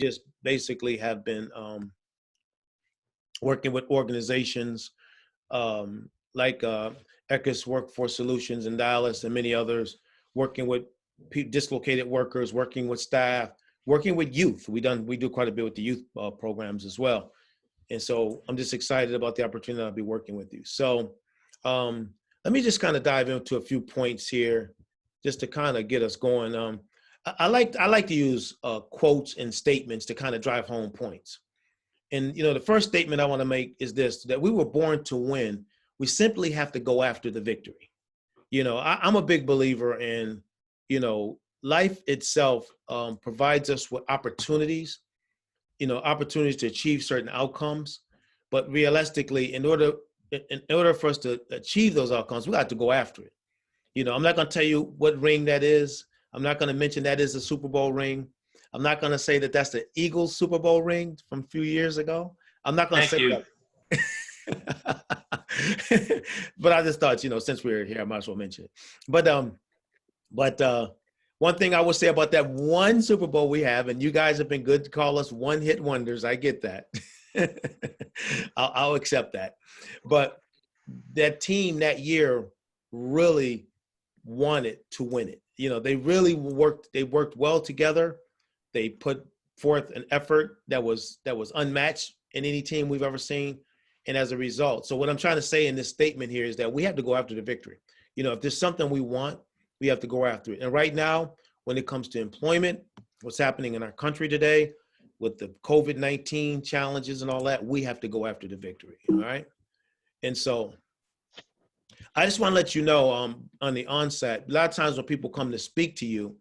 just basically have been working with organizations like Ecos Workforce Solutions in Dallas and many others, working with dislocated workers, working with staff, working with youth. We do quite a bit with the youth programs as well. And so I'm just excited about the opportunity I'll be working with you. So let me just kind of dive into a few points here, just to kind of get us going. I like to use quotes and statements to kind of drive home points. And the first statement I want to make is this: that we were born to win. We simply have to go after the victory. I'm a big believer in, life itself provides us with opportunities, opportunities to achieve certain outcomes. But realistically, in order for us to achieve those outcomes, we got to go after it. I'm not going to tell you what ring that is. I'm not going to mention that is a Super Bowl ring. I'm not going to say that that's the Eagles Super Bowl ring from a few years ago. I'm not going to say that. But I just thought, since we're here, I might as well mention it. But one thing I will say about that one Super Bowl we have, and you guys have been good to call us one-hit wonders. I get that. I'll accept that. But that team that year really wanted to win it. They really worked well together. They put forth an effort that was unmatched in any team we've ever seen. And as a result, so what I'm trying to say in this statement here is that we have to go after the victory. If there's something we want, we have to go after it. And right now, when it comes to employment, what's happening in our country today with the COVID-19 challenges and all that, we have to go after the victory. All right. And so I just want to let you know on the onset, a lot of times when people come to speak to you,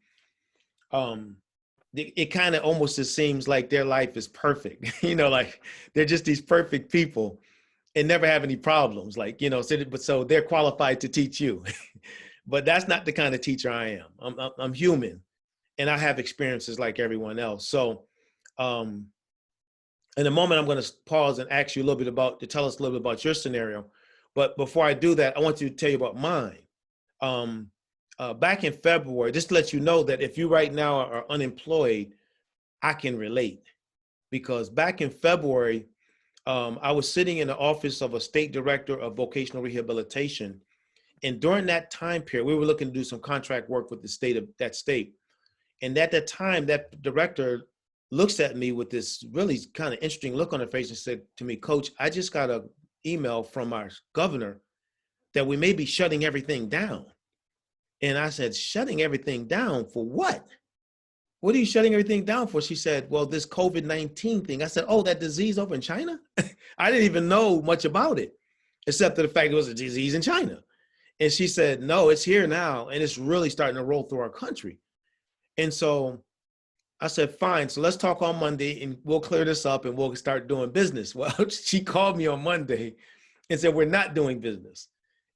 it kind of almost just seems like their life is perfect, like they're just these perfect people and never have any problems, so they're qualified to teach you. But that's not the kind of teacher I am. I'm human and I have experiences like everyone else. So in a moment, I'm going to pause and ask you a little bit to tell us a little bit about your scenario. But before I do that, I want to tell you about mine. Back in February, just to let you know that if you right now are unemployed, I can relate. Because back in February, I was sitting in the office of a state director of vocational rehabilitation. And during that time period, we were looking to do some contract work with that state. And at that time, that director looks at me with this really kind of interesting look on her face and said to me, "Coach, I just got an email from our governor that we may be shutting everything down." And I said, "Shutting everything down for what? What are you shutting everything down for?" She said, "Well, this COVID-19 thing." I said, "Oh, that disease over in China?" I didn't even know much about it, except for the fact it was a disease in China. And she said, "No, it's here now, and it's really starting to roll through our country." And so I said, "Fine, so let's talk on Monday, and we'll clear this up, and we'll start doing business." Well, she called me on Monday and said, "We're not doing business,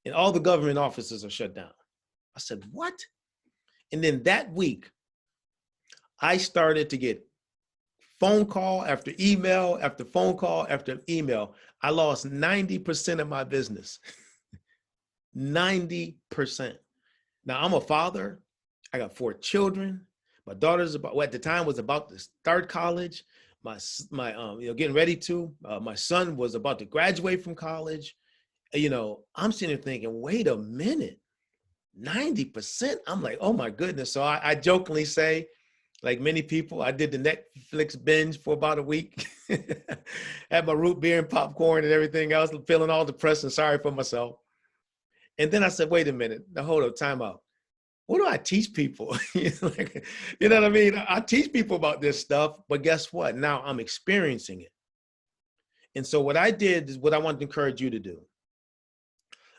and all the government offices are shut down." I said, "What?" And then that week, I started to get phone call after email after phone call after email. I lost 90% of my business. 90%. Now I'm a father. I got 4 children. My daughter's at the time was about to start college. My getting ready to. My son was about to graduate from college. I'm sitting there thinking, wait a minute, 90%. I'm like, oh my goodness. So I jokingly say, like many people, I did the Netflix binge for about a week. Had my root beer and popcorn and everything else, feeling all depressed and sorry for myself. And then I said, wait a minute, now hold up, time out. What do I teach people? You know what I mean? I teach people about this stuff, but guess what? Now I'm experiencing it. And so what I did is what I want to encourage you to do.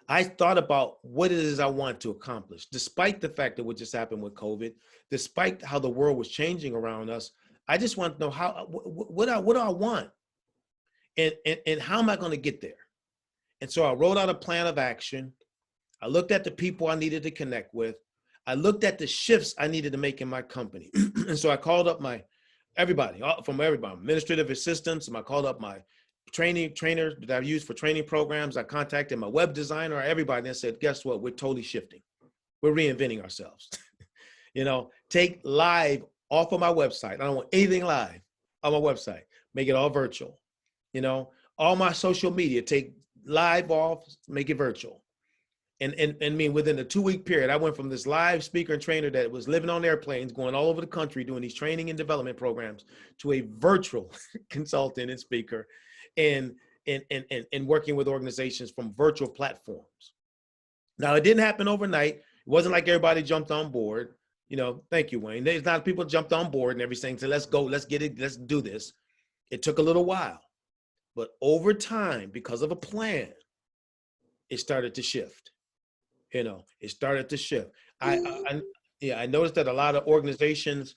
I thought about what it is I want to accomplish, despite the fact that what just happened with COVID, despite how the world was changing around us. I just want to know what do I want, and how am I going to get there? And so I wrote out a plan of action. I looked at the people I needed to connect with. I looked at the shifts I needed to make in my company. And so I called up everybody, administrative assistants. And I called up my trainer that I use for training programs. I contacted my web designer, everybody, and I said, guess what? We're totally shifting. We're reinventing ourselves. Take live off of my website. I don't want anything live. on my website, make it all virtual. You know, all my social media, take live off, make it virtual. And I mean, within a 2-week period, I went from this live speaker and trainer that was living on airplanes, going all over the country, doing these training and development programs, to a virtual consultant and speaker, and working with organizations from virtual platforms. Now, it didn't happen overnight. It wasn't like everybody jumped on board. You know, thank you, Wayne. There's not people jumped on board and everything. So let's go, let's get it, let's do this. It took a little while, but over time, because of a plan, it started to shift. You know, it started to shift. I noticed that a lot of organizations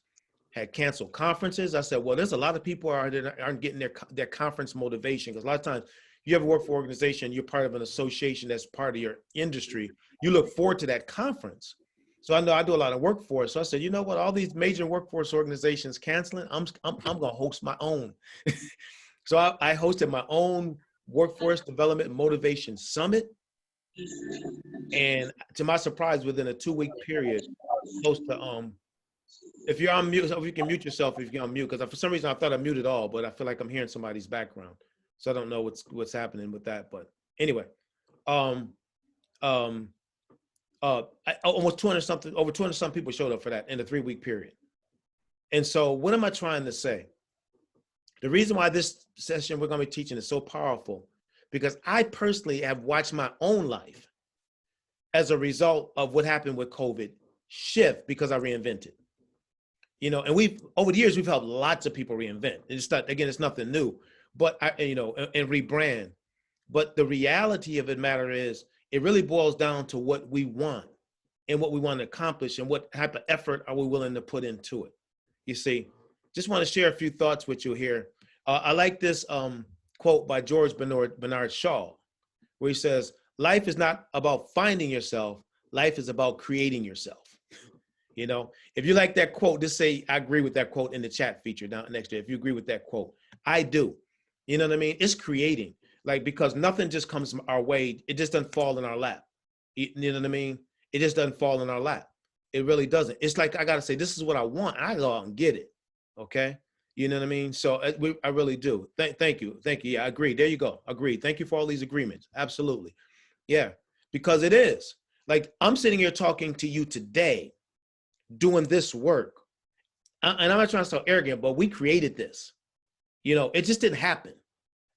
had canceled conferences. I said, well, there's a lot of people aren't getting their conference motivation, because a lot of times you ever work for an organization, you're part of an association that's part of your industry. You look forward to that conference. So I know I do a lot of workforce. So I said, you know what, all these major workforce organizations canceling, I'm going to host my own. So I hosted my own workforce development motivation summit. And to my surprise, within a 2-week period, close to if you're on mute, so if you can mute yourself, if you're on mute, because for some reason I thought I muted all, but I feel like I'm hearing somebody's background, so I don't know what's happening with that. But anyway, almost 200 something, over 200 some people showed up for that in a 3-week period. And so, what am I trying to say? The reason why this session we're going to be teaching is so powerful, because I personally have watched my own life as a result of what happened with COVID shift, because I reinvented. You know, and over the years, we've helped lots of people reinvent. It's not, again, it's nothing new, but and rebrand. But the reality of the matter is, it really boils down to what we want and what we want to accomplish and what type of effort are we willing to put into it. You see, just want to share a few thoughts with you here. I like this quote by George Bernard Shaw, where he says, life is not about finding yourself. Life is about creating yourself. You know, if you like that quote, just say, I agree with that quote in the chat feature down next to it. If you agree with that quote, I do. You know what I mean? It's creating, like, because nothing just comes our way. It just doesn't fall in our lap. You know what I mean? It just doesn't fall in our lap. It really doesn't. It's like, I got to say, this is what I want. I go out and get it. Okay. You know what I mean? So I really do. Thank you. Thank you. Yeah, I agree. There you go. Agreed. Thank you for all these agreements. Absolutely. Yeah. Because it is. Like, I'm sitting here talking to you today, doing this work. And I'm not trying to sound arrogant, but we created this. You know, it just didn't happen.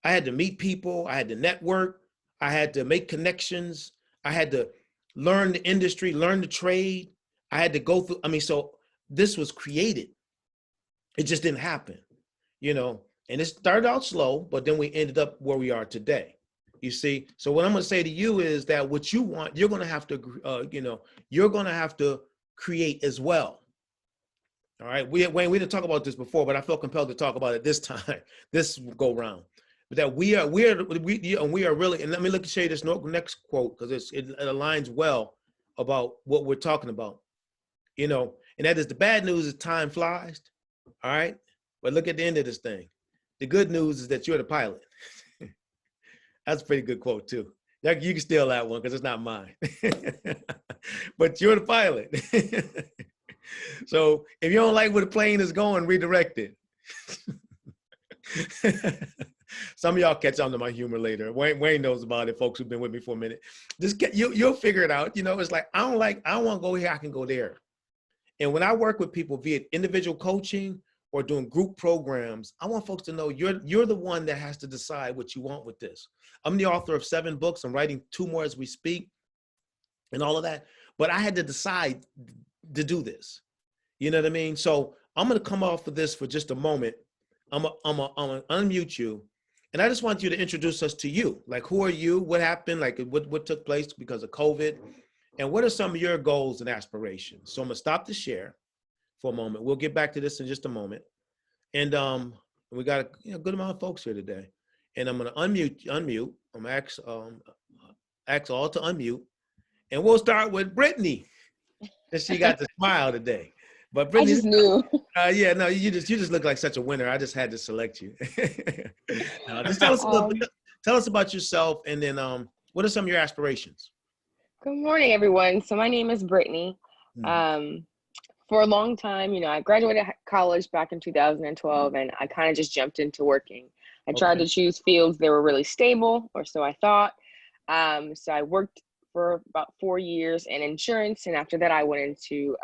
I had to meet people. I had to network. I had to make connections. I had to learn the industry, learn the trade. I had to go through, so this was created. It just didn't happen, you know, and it started out slow, but then we ended up where we are today. You see? So what I'm going to say to you is that what you want, you're going to have to, you're going to have to create as well. All right. Wayne, we didn't talk about this before, but I felt compelled to talk about it this time, this go round. But that we are really, and let me show you this next quote, because it aligns well about what we're talking about, you know, and that is, the bad news is time flies. All right. But look at the end of this thing. The good news is that you're the pilot. That's a pretty good quote too. You can steal that one because it's not mine. But you're the pilot. So if you don't like where the plane is going, redirect it. Some of y'all catch on to my humor later. Wayne knows about it, folks who've been with me for a minute. You'll figure it out. You know, it's like, I don't want to go here, I can go there. And when I work with people via individual coaching or doing group programs, I want folks to know you're the one that has to decide what you want with this. I'm the author of 7 books. I'm writing 2 more as we speak and all of that. But I had to decide to do this. You know what I mean? So I'm going to come off of this for just a moment. I'm going to unmute you. And I just want you to introduce us to you. Like, who are you? What happened? Like, what took place because of COVID? And what are some of your goals and aspirations? So I'm going to stop the share for a moment. We'll get back to this in just a moment. And we got a good amount of folks here today. And I'm going to unmute. I'm going to ask all to unmute. And we'll start with Brittany. And she got the smile today. But Brittany, I just knew. Yeah, no, you just look like such a winner. I just had to select you. Just tell us a little bit, tell us about yourself, and then what are some of your aspirations? Good morning, everyone. So my name is Brittany. for a long time, I graduated college back in 2012, and I kind of just jumped into working. I tried Okay. to choose fields that were really stable, or so I thought. So I worked for about 4 years in insurance, and after that, I went into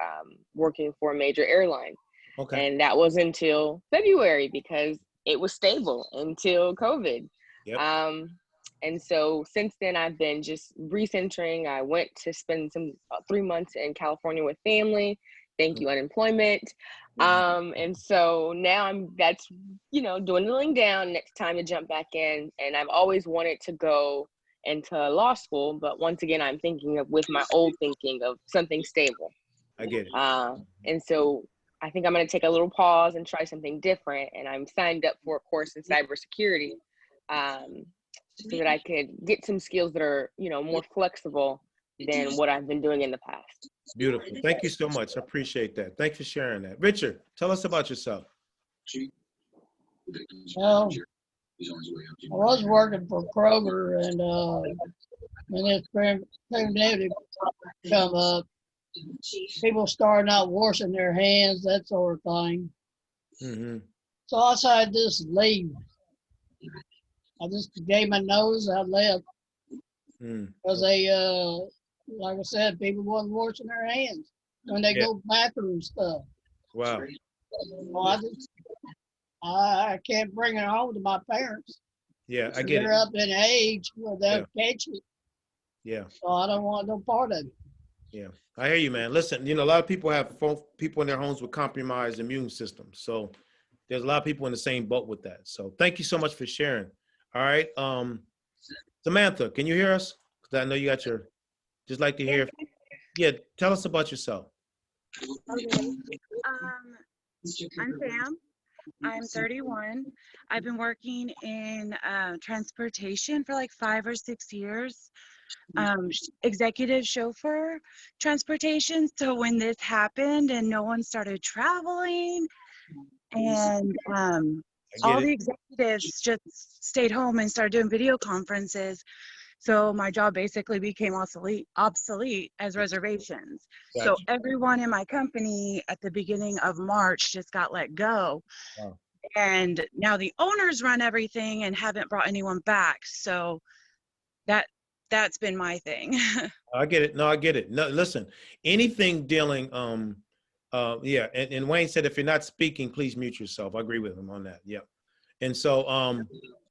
working for a major airline. Okay. And that was until February because it was stable until COVID. Yep. And so since then, I've been just recentering. I went to spend 3 months in California with family. Thank you, unemployment. And so now that's dwindling down. Next time to jump back in. And I've always wanted to go into law school, but once again, I'm thinking with my old thinking of something stable. I get it. And so I think I'm going to take a little pause and try something different. And I'm signed up for a course in cybersecurity, so that I could get some skills that are, more flexible than what I've been doing in the past. Beautiful. Thank you so much. I appreciate that. Thanks for sharing that. Richard, tell us about yourself. Well, I was working for Kroger, and when this pandemic come up, people started not washing their hands, that sort of thing. Mm-hmm. So I decided to just leave. I just gave my nose, I left. Because they, like I said, people wasn't washing their hands when they go bathroom stuff. Wow. Well, I can't bring it home to my parents. Yeah, I get They're up in age where they'll catch it. Yeah. So I don't want no part of it. Yeah, I hear you, man. Listen, a lot of people have people in their homes with compromised immune systems. So there's a lot of people in the same boat with that. So thank you so much for sharing. All right. Samantha, can you hear us? Because I know you got just like to hear. Yeah, tell us about yourself. Okay. I'm Sam. I'm 31. I've been working in transportation for like 5 or 6 years. Executive chauffeur transportation. So when this happened and no one started traveling, and all the executives just stayed home and started doing video conferences. So my job basically became obsolete as reservations. Gotcha. So everyone in my company at the beginning of March just got let go. Wow. And now the owners run everything and haven't brought anyone back. So that's been my thing. I get it. No, I get it. No, listen, anything dealing, yeah. And Wayne said, if you're not speaking, please mute yourself. I agree with him on that. Yeah. And so,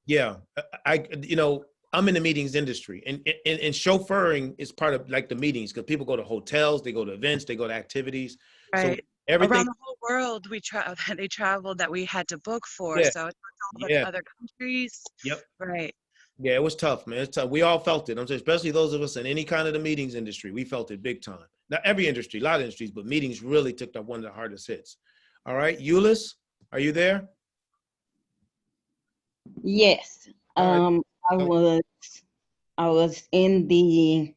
yeah, I'm in the meetings industry, and chauffeuring is part of like the meetings, because people go to hotels, they go to events, they go to activities. Right. So everything around the whole world, they traveled that we had to book for. Yeah. So it's all the other countries. Yep. Right. Yeah, it was tough, man. It's tough. We all felt it. I'm saying, especially those of us in any kind of the meetings industry, we felt it big time. Not every industry, a lot of industries, but meetings really took that one of the hardest hits. All right, Euless, are you there? Yes. All right. I was in the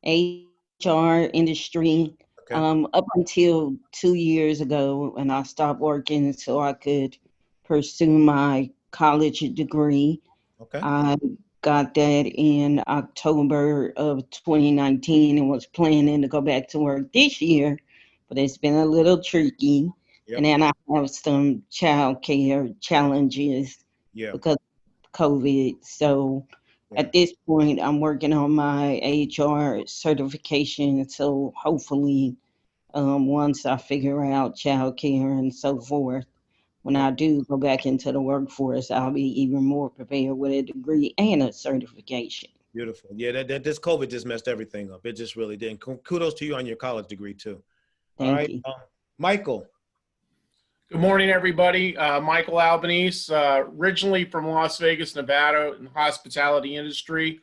HR industry up until 2 years ago when I stopped working so I could pursue my college degree. Okay. I got that in October of 2019 and was planning to go back to work this year, but it's been a little tricky. Yep. And then I have some child care challenges because of COVID. So at this point, I'm working on my HR certification. So hopefully, once I figure out child care and so forth, when I do go back into the workforce, I'll be even more prepared with a degree and a certification. Beautiful. Yeah, this COVID just messed everything up. It just really did. And kudos to you on your college degree too. Thank you. Michael. Good morning, everybody. Michael Albanese, originally from Las Vegas, Nevada, in the hospitality industry.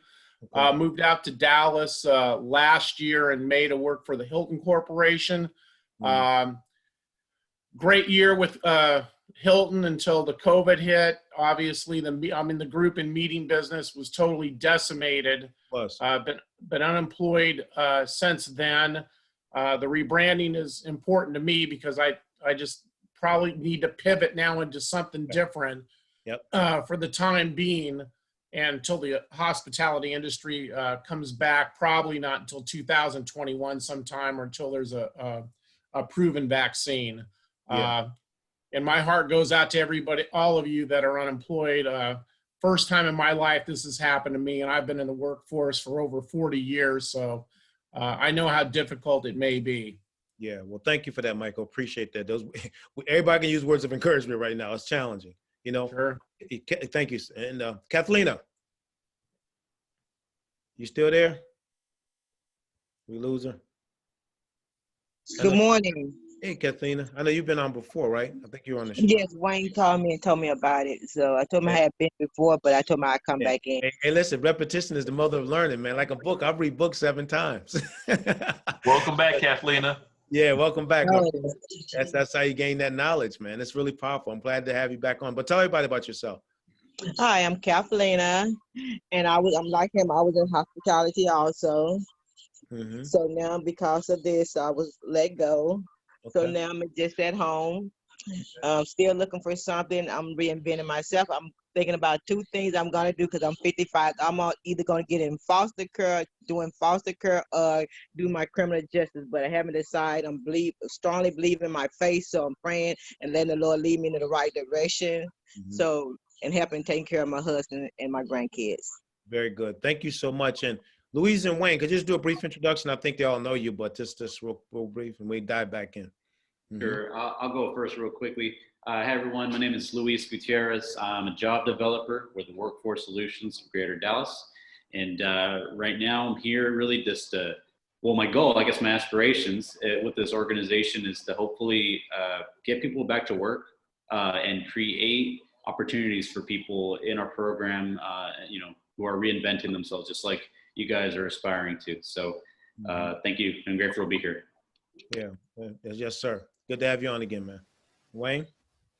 Moved out to Dallas last year in May to work for the Hilton Corporation. Great year with Hilton until the COVID hit. Obviously, the group and meeting business was totally decimated. Been unemployed since then. The rebranding is important to me because I just probably need to pivot now into something different for the time being, and until the hospitality industry comes back, probably not until 2021 sometime, or until there's a a proven vaccine. Yeah. And my heart goes out to everybody, all of you that are unemployed. First time in my life this has happened to me, and I've been in the workforce for over 40 years, so I know how difficult it may be. Yeah, well, thank you for that, Michael. Appreciate that. Those everybody can use words of encouragement right now. It's challenging, you know. Sure. Thank you. And Kathlina, you still there? We lose her. Good morning. Hey, Kathlina. I know you've been on before, right? I think you were on the show. Yes, Wayne called me and told me about it. So I told him I had been before, but I told him I'd come back in. Hey, listen, repetition is the mother of learning, man. Like a book, I've read books 7 times. Welcome back, Kathlina. Yeah, welcome back. That's how you gain that knowledge, man. It's really powerful. I'm glad to have you back on. But tell everybody about yourself. Hi, I'm Kathlina, and I'm like him. I was in hospitality also. Mm-hmm. So now because of this, I was let go. Okay. So now I'm just at home. Still looking for something. I'm reinventing myself. I'm thinking about 2 things I'm going to do because I'm 55. I'm either going to get in foster care, doing foster care, or do my criminal justice. But I haven't decided. I'm strongly believe in my faith, so I'm praying and letting the Lord lead me in the right direction. Mm-hmm. So, and helping taking care of my husband and my grandkids. Very good. Thank you so much. And Louise and Wayne, could you just do a brief introduction? I think they all know you, but just real brief, and we dive back in. Mm-hmm. Sure. I'll go first real quickly. Hi, everyone. My name is Luis Gutierrez. I'm a job developer with Workforce Solutions of Greater Dallas. And right now I'm here really just well, my goal, I guess my aspirations with this organization is to hopefully get people back to work and create opportunities for people in our program, who are reinventing themselves, just like you guys are aspiring to. So thank you. I'm grateful to be here. Yeah. Yes, sir. Good to have you on again, man. Wayne?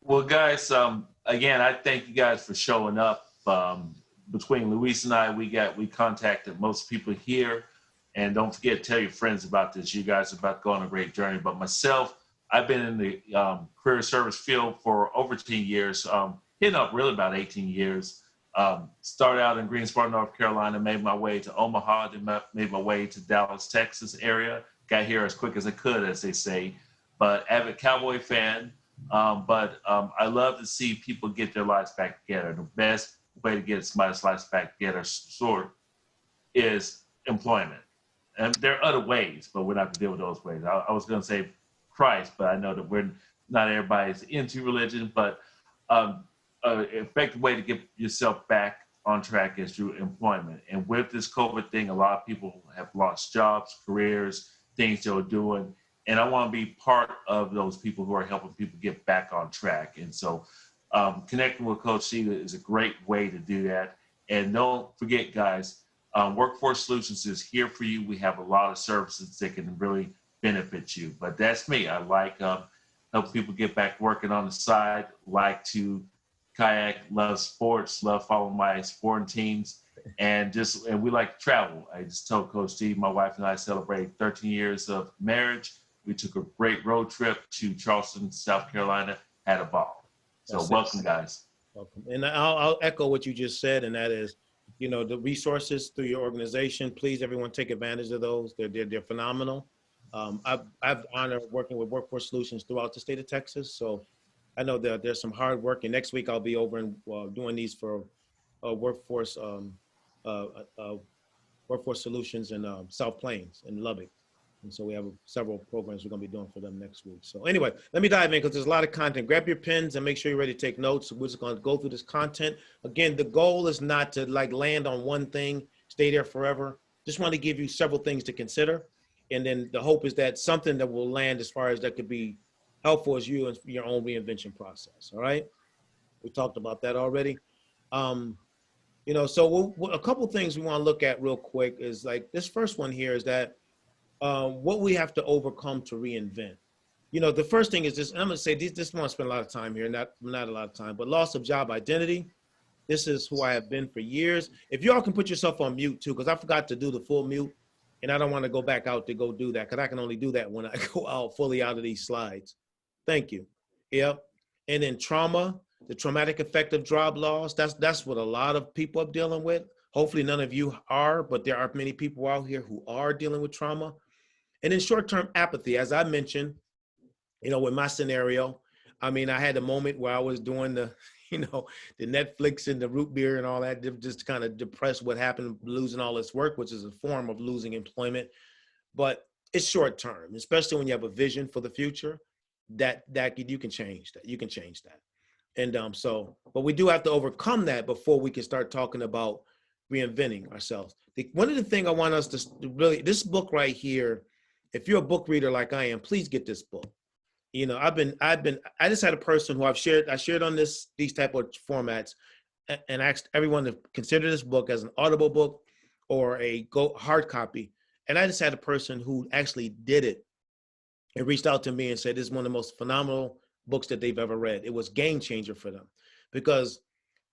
Well, guys, again, I thank you guys for showing up. Between Luis and I, we contacted most people here. And don't forget to tell your friends about this. You guys are about to go on a great journey. But myself, I've been in the career service field for over 10 years, hitting up really about 18 years. Started out in Greensboro, North Carolina, made my way to Omaha, then made my way to Dallas, Texas area. Got here as quick as I could, as they say. But avid Cowboy fan. But I love to see people get their lives back together. The best way to get somebody's lives back together, is employment. And there are other ways, but we're not going to deal with those ways. I was going to say Christ, but I know that not everybody's into religion. But an effective way to get yourself back on track is through employment. And with this COVID thing, a lot of people have lost jobs, careers, things they were doing. And I want to be part of those people who are helping people get back on track. And so connecting with Coach Sheila is a great way to do that. And don't forget, guys, Workforce Solutions is here for you. We have a lot of services that can really benefit you. But that's me. I like help people get back working on the side, like to kayak, love sports, love following my sporting teams. And we like to travel. I just told Coach Steve, my wife and I celebrated 13 years of marriage. We took a great road trip to Charleston, South Carolina, had a ball. So welcome, guys. Welcome. And I'll echo what you just said, and that is, the resources through your organization, please, everyone, take advantage of those. They're phenomenal. I've the honor of working with Workforce Solutions throughout the state of Texas. So I know that there's some hard work. And next week I'll be over and doing these for Workforce Solutions in South Plains in Lubbock. And so we have several programs we're going to be doing for them next week. So anyway, let me dive in because there's a lot of content. Grab your pens and make sure you're ready to take notes. We're just going to go through this content. Again, the goal is not to land on one thing, stay there forever. Just want to give you several things to consider. And then the hope is that something that will land as far as that could be helpful as you and your own reinvention process. All right. We talked about that already. So a couple things we want to look at real quick is like this first one here is that what we have to overcome to reinvent. The first thing is this, and I'm going to say this won't spend a lot of time here, not a lot of time, but loss of job identity. This is who I have been for years. If y'all can put yourself on mute too, because I forgot to do the full mute and I don't want to go back out to go do that because I can only do that when I go out fully out of these slides. Thank you. Yep. And then trauma, the traumatic effect of job loss. That's what a lot of people are dealing with. Hopefully none of you are, but there are many people out here who are dealing with trauma. And then short-term apathy, as I mentioned, With my scenario, I mean, I had a moment where I was doing the, the Netflix and the root beer and all that, just kind of depressed what happened, losing all this work, which is a form of losing employment. But it's short term, especially when you have a vision for the future, that you can change that. You can change that. And but we do have to overcome that before we can start talking about reinventing ourselves. One of the things I want us to really, this book right here, if you're a book reader like I am, please get this book. I just had a person who I shared on these type of formats and asked everyone to consider this book as an Audible book or a hard copy. And I just had a person who actually did it and reached out to me and said, this is one of the most phenomenal books that they've ever read. It was game changer for them because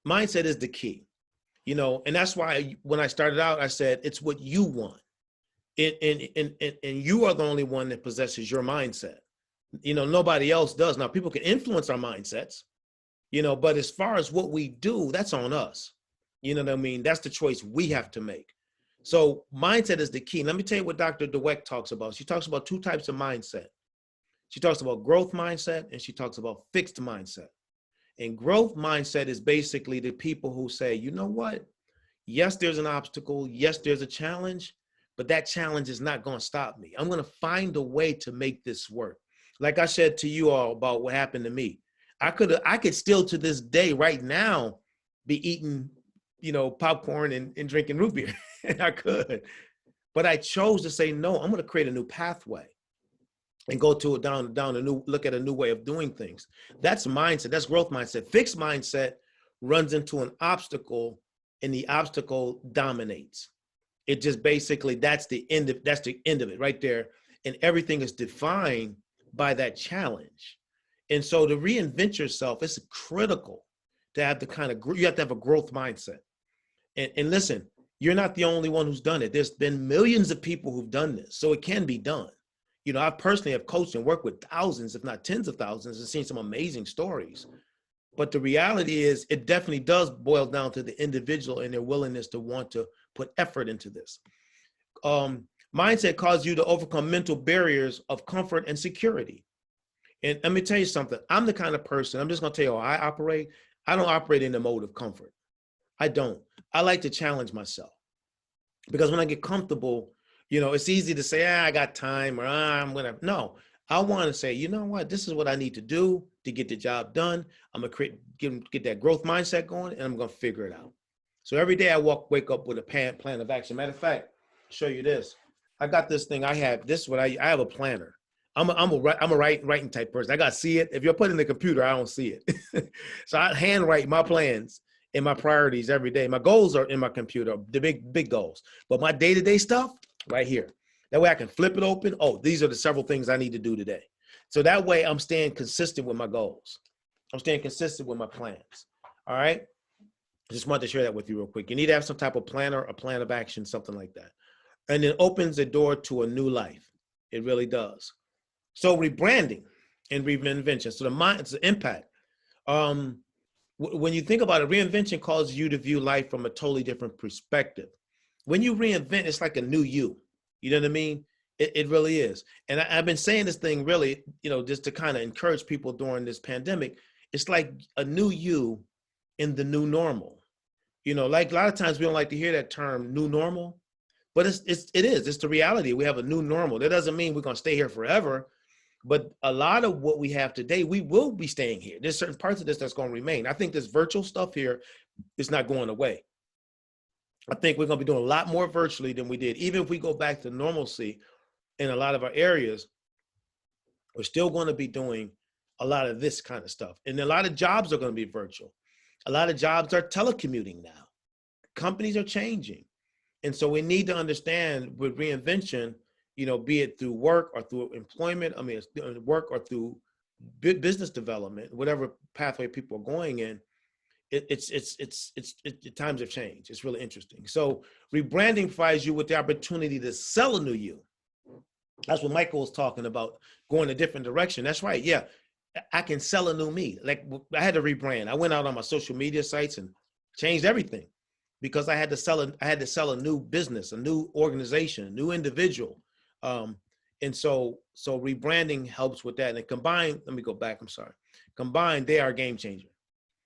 mindset is the key, and that's why when I started out, I said, it's what you want. And you are the only one that possesses your mindset. Nobody else does. Now, people can influence our mindsets, but as far as what we do, that's on us. You know what I mean? That's the choice we have to make. So mindset is the key. Let me tell you what Dr. Dweck talks about. She talks about two types of mindset. She talks about growth mindset and she talks about fixed mindset. And growth mindset is basically the people who say, you know what? Yes, there's an obstacle. Yes, there's a challenge, but that challenge is not going to stop me. I'm going to find a way to make this work. Like I said to you all about what happened to me. I could still to this day right now be eating, popcorn and drinking root beer. And I could, but I chose to say, no, I'm going to create a new pathway and go to it down look at a new way of doing things. That's mindset. That's growth mindset. Fixed mindset runs into an obstacle and the obstacle dominates. It just basically, that's the end of it right there. And everything is defined by that challenge. And so to reinvent yourself, it's critical to have you have to have a growth mindset. And listen, you're not the only one who's done it. There's been millions of people who've done this. So it can be done. I personally have coached and worked with thousands, if not tens of thousands, and seen some amazing stories. But the reality is it definitely does boil down to the individual and their willingness to want to put effort into this. Mindset causes you to overcome mental barriers of comfort and security. And let me tell you something. I'm the kind of person, I'm just going to tell you how I operate. I don't operate in the mode of comfort. I don't. I like to challenge myself because when I get comfortable, it's easy to say, I got time or I'm going to, no, I want to say, you know what, this is what I need to do to get the job done. I'm going to get that growth mindset going and I'm going to figure it out. So every day I wake up with a plan of action. Matter of fact, I'll show you this. I got this thing. I have a planner. I'm a writing type person. I got to see it. If you're putting in the computer, I don't see it. So I handwrite my plans and my priorities every day. My goals are in my computer, the big goals. But my day-to-day stuff, right here. That way I can flip it open. Oh, these are the several things I need to do today. So that way I'm staying consistent with my goals. I'm staying consistent with my plans. All right. Just wanted to share that with you real quick. You need to have some type of planner, a plan of action, something like that. And it opens the door to a new life. It really does. So rebranding and reinvention. So it's the impact. When you think about it, reinvention causes you to view life from a totally different perspective. When you reinvent, it's like a new you. You know what I mean? It really is. And I've been saying this thing really, just to kind of encourage people during this pandemic. It's like a new you in the new normal. Like a lot of times we don't like to hear that term new normal, but it is. It's the reality. We have a new normal. That doesn't mean we're going to stay here forever. But a lot of what we have today, we will be staying here. There's certain parts of this that's going to remain. I think this virtual stuff here is not going away. I think we're going to be doing a lot more virtually than we did. Even if we go back to normalcy in a lot of our areas, we're still going to be doing a lot of this kind of stuff. And a lot of jobs are going to be virtual. A lot of jobs are telecommuting now. Companies are changing. And so we need to understand with reinvention, be it through work or through employment, work or through business development, whatever pathway people are going in, times have changed. It's really interesting. So rebranding provides you with the opportunity to sell a new you. That's what Michael was talking about, going a different direction. That's right. Yeah, I can sell a new me. Like I had to rebrand. I went out on my social media sites and changed everything because I had to sell a new business, a new organization, a new individual. And so rebranding helps with that. And combined, let me go back, I'm sorry. Combined, they are a game changer.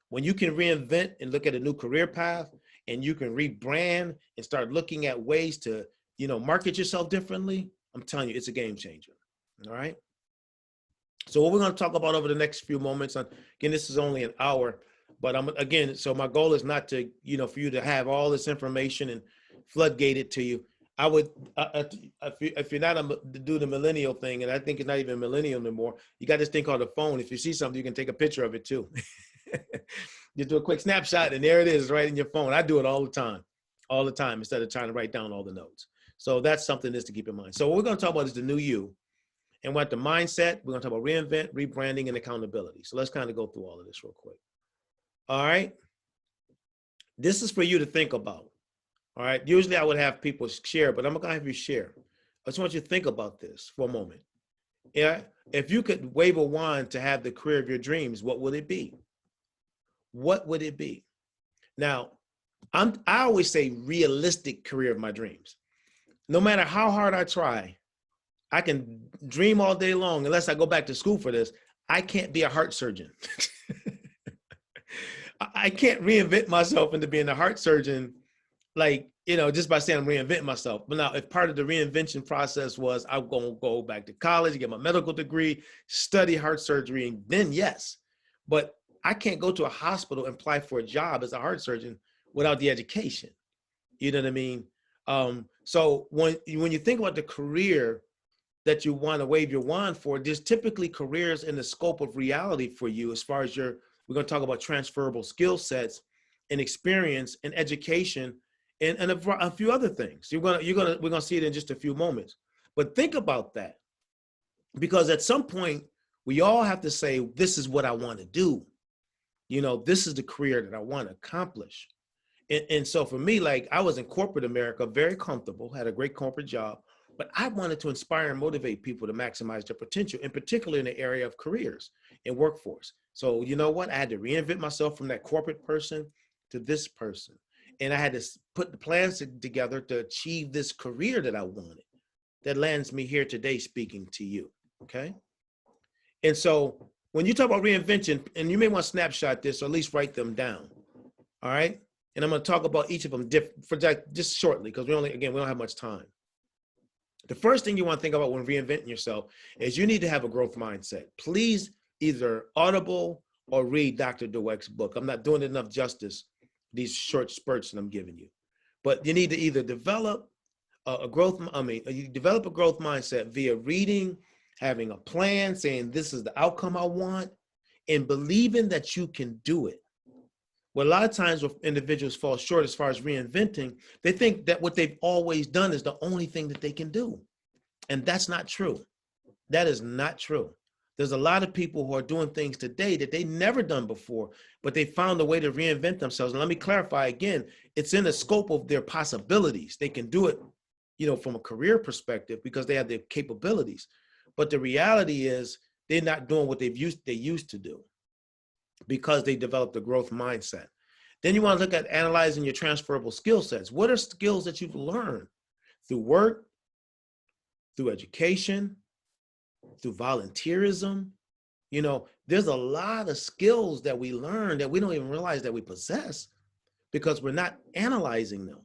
When you can reinvent and look at a new career path, and you can rebrand and start looking at ways to, market yourself differently, I'm telling you, it's a game changer. All right. So what we're going to talk about over the next few moments, again, this is only an hour, but so my goal is not to, for you to have all this information and floodgate it to you. I would, if you're not to do the millennial thing, and I think it's not even millennial anymore, you got this thing called a phone. If you see something, you can take a picture of it too. Just do a quick snapshot and there it is right in your phone. I do it all the time instead of trying to write down all the notes. So that's something to keep in mind. So what we're going to talk about is the new you. And what the mindset, we're going to talk about reinvent, rebranding, and accountability. So let's kind of go through all of this real quick. All right. This is for you to think about. All right. Usually I would have people share, but I'm going to have you share. I just want you to think about this for a moment. Yeah. If you could wave a wand to have the career of your dreams, what would it be? What would it be? Now, I always say realistic career of my dreams. No matter how hard I try, I can dream all day long unless I go back to school for this. I can't be a heart surgeon. I can't reinvent myself into being a heart surgeon, just by saying I'm reinventing myself. But now, if part of the reinvention process was I'm going to go back to college, get my medical degree, study heart surgery, and then yes. But I can't go to a hospital and apply for a job as a heart surgeon without the education. You know what I mean? So when you think about the career that you want to wave your wand for, there's typically careers in the scope of reality for you as far as we're going to talk about transferable skill sets and experience and education and a few other things. We're going to see it in just a few moments. But think about that, because at some point we all have to say, this is what I want to do. This is the career that I want to accomplish. And so for me, I was in corporate America, very comfortable, had a great corporate job, but I wanted to inspire and motivate people to maximize their potential, in particular in the area of careers and workforce. So you know what? I had to reinvent myself from that corporate person to this person. And I had to put the plans together to achieve this career that I wanted, that lands me here today speaking to you, okay? And so when you talk about reinvention, and you may want to snapshot this or at least write them down, all right? And I'm going to talk about each of them just shortly, because we don't have much time. The first thing you want to think about when reinventing yourself is you need to have a growth mindset. Please either audible or read Dr. Dweck's book. I'm not doing enough justice, these short spurts that I'm giving you. But you need to either develop a growth mindset via reading, having a plan, saying this is the outcome I want, and believing that you can do it. Well, a lot of times when individuals fall short as far as reinventing, they think that what they've always done is the only thing that they can do. And that's not true. That is not true. There's a lot of people who are doing things today that they never done before, but they found a way to reinvent themselves. And let me clarify again, it's in the scope of their possibilities. They can do it, from a career perspective because they have the capabilities. But the reality is they're not doing what they used to do, because they developed a growth mindset. Then you want to look at analyzing your transferable skill sets. What are skills that you've learned through work, through education, through volunteerism? There's a lot of skills that we learn that we don't even realize that we possess because we're not analyzing them.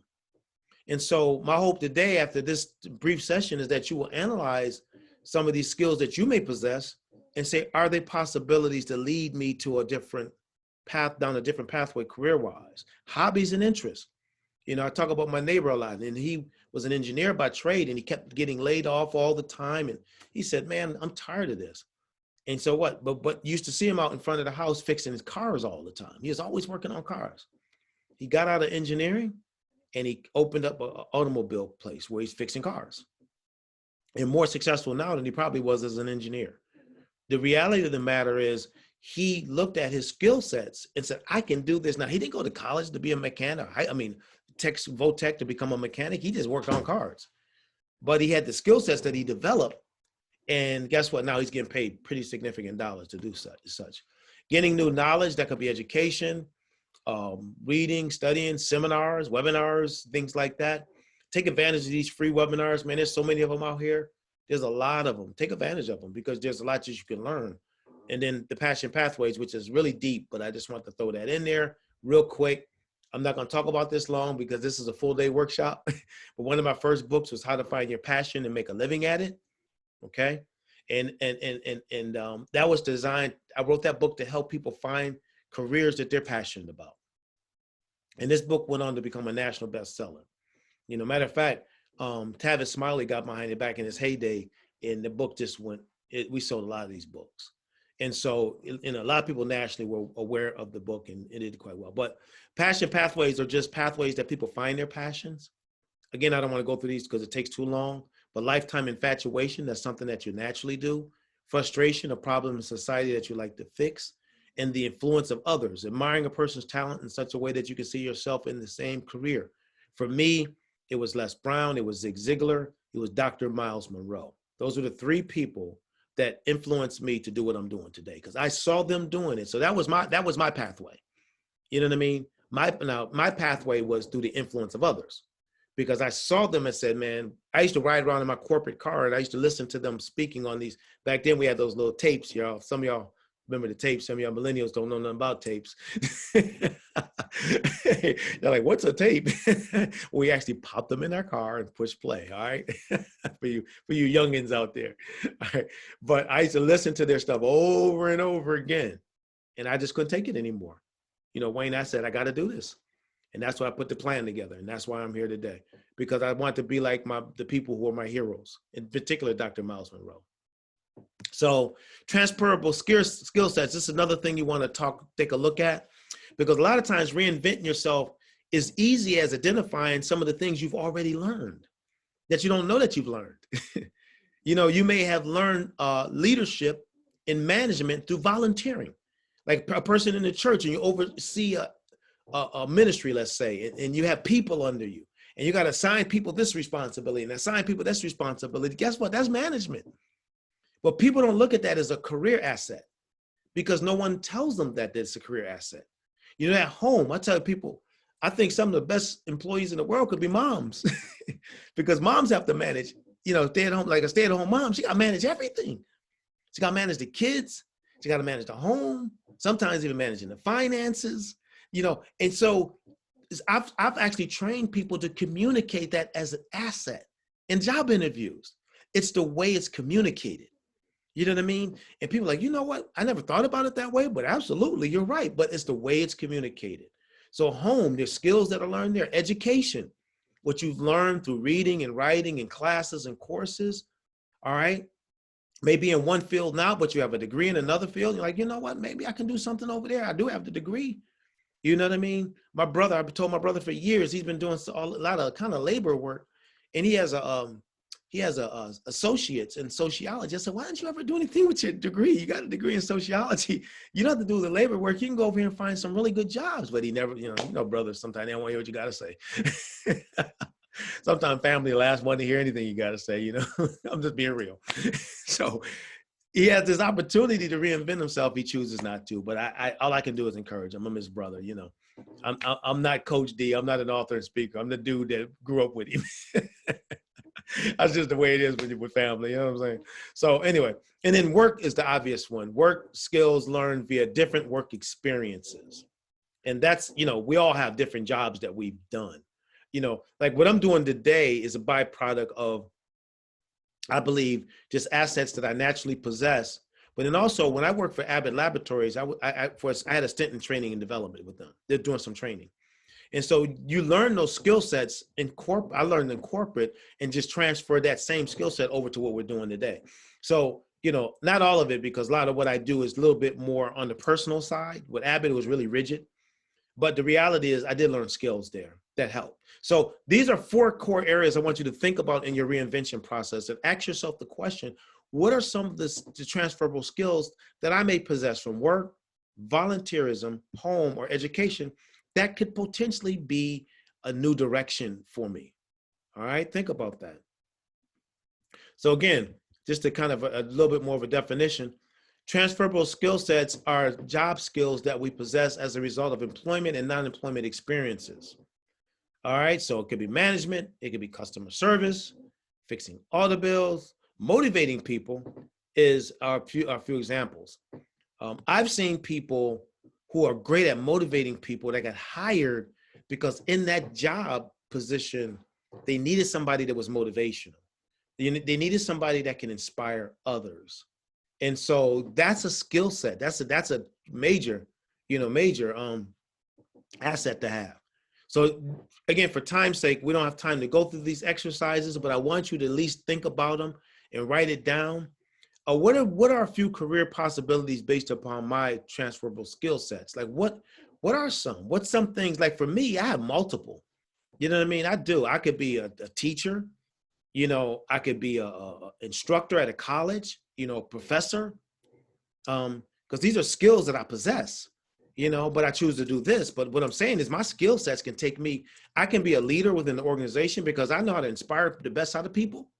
And so my hope today after this brief session is that you will analyze some of these skills that you may possess and say, are they possibilities to lead me to a different path, down a different pathway career-wise? Hobbies and interests. I talk about my neighbor a lot, and he was an engineer by trade, and he kept getting laid off all the time. And he said, man, I'm tired of this. And so what? But used to see him out in front of the house fixing his cars all the time. He was always working on cars. He got out of engineering, and he opened up an automobile place where he's fixing cars. And more successful now than he probably was as an engineer. The reality of the matter is he looked at his skill sets and said, I can do this. Now, he didn't go to college to be a mechanic. Votech to become a mechanic. He just worked on cars. But he had the skill sets that he developed. And guess what? Now he's getting paid pretty significant dollars to do such. Getting new knowledge, that could be education, reading, studying, seminars, webinars, things like that. Take advantage of these free webinars. Man, there's so many of them out here. There's a lot of them. Take advantage of them because there's a lot that you can learn. And then the passion pathways, which is really deep, but I just want to throw that in there real quick. I'm not going to talk about this long because this is a full day workshop. But one of my first books was How to Find Your Passion and Make a Living at It. Okay. And that was designed. I wrote that book to help people find careers that they're passionate about. And this book went on to become a national bestseller. Matter of fact, Tavis Smiley got behind it back in his heyday, and the book just went, we sold a lot of these books. And so, a lot of people nationally were aware of the book, and it did quite well. But passion pathways are just pathways that people find their passions. Again, I don't want to go through these because it takes too long, but lifetime infatuation, that's something that you naturally do. Frustration, a problem in society that you like to fix. And the influence of others, admiring a person's talent in such a way that you can see yourself in the same career. For me, it was Les Brown, it was Zig Ziglar, it was Dr. Miles Monroe. Those are the three people that influenced me to do what I'm doing today, because I saw them doing it. So that was my pathway. You know what I mean? My pathway was through the influence of others, because I saw them and said, man, I used to ride around in my corporate car and I used to listen to them speaking on these. Back then we had those little tapes, y'all. Some of y'all remember the tapes. Some of y'all millennials don't know nothing about tapes. They're like, what's a tape? We actually popped them in our car and push play, all right? for you youngins out there. All right? But I used to listen to their stuff over and over again, and I just couldn't take it anymore. Wayne, I said, I got to do this. And that's why I put the plan together. And that's why I'm here today, because I want to be like the people who are my heroes, in particular, Dr. Miles Monroe. So transferable skill sets, this is another thing you want to take a look at, because a lot of times reinventing yourself is easy as identifying some of the things you've already learned that you don't know that you've learned. You may have learned leadership and management through volunteering, like a person in the church, and you oversee a ministry, let's say, and you have people under you, and you got to assign people this responsibility and assign people this responsibility. Guess what? That's management. But people don't look at that as a career asset, because no one tells them that it's a career asset. At home, I tell people, I think some of the best employees in the world could be moms, because moms have to manage, stay at home, like a stay-at-home mom, she got to manage everything. She got to manage the kids. She got to manage the home, sometimes even managing the finances, and so I've actually trained people to communicate that as an asset in job interviews. It's the way it's communicated. You know what I mean? And people are like, you know what? I never thought about it that way, but absolutely, you're right. But it's the way it's communicated. So home, there's skills that are learned there. Education, what you've learned through reading and writing and classes and courses, all right? Maybe in one field now, but you have a degree in another field. You're like, you know what? Maybe I can do something over there. I do have the degree. You know what I mean? I've told my brother for years, he's been doing a lot of kind of labor work, and he has associates in sociology. I said, why didn't you ever do anything with your degree? You got a degree in sociology. You don't have to do the labor work. You can go over here and find some really good jobs. But he never, brothers, sometimes they don't want to hear what you got to say. Sometimes family last one to hear anything you got to say, I'm just being real. So he has this opportunity to reinvent himself. He chooses not to, but all I can do is encourage him. I'm his brother, I'm not Coach D. I'm not an author and speaker. I'm the dude that grew up with him. That's just the way it is with family, you know what I'm saying? So anyway, and then work is the obvious one. Work skills learned via different work experiences. And that's, we all have different jobs that we've done. Like what I'm doing today is a byproduct of, I believe, just assets that I naturally possess. But then also when I worked for Abbott Laboratories, I had a stint in training and development with them. They're doing some training. And so you learn those skill sets in corporate. I learned in corporate and just transfer that same skill set over to what we're doing today. So, not all of it, because a lot of what I do is a little bit more on the personal side. With Abbott, it was really rigid. But the reality is I did learn skills there that help. So these are 4 core areas I want you to think about in your reinvention process, and ask yourself the question, what are some of the transferable skills that I may possess from work, volunteerism, home, or education that could potentially be a new direction for me? All right, think about that. So again, just to kind of a little bit more of a definition, transferable skill sets are job skills that we possess as a result of employment and non-employment experiences. All right, so it could be management, it could be customer service, fixing auto bills, Motivating people is our few examples. I've seen people who are great at motivating people that got hired because in that job position, they needed somebody that was motivational. They needed somebody that can inspire others. And so that's a skill set. That's a major, asset to have. So again, for time's sake, we don't have time to go through these exercises, but I want you to at least think about them and write it down. What are a few career possibilities based upon my transferable skill sets? Like what are some? What's some things? Like for me, I have multiple. You know what I mean? I do. I could be a teacher. I could be a instructor at a college. Professor. Because these are skills that I possess. But I choose to do this. But what I'm saying is my skill sets can take me. I can be a leader within the organization because I know how to inspire the best out of people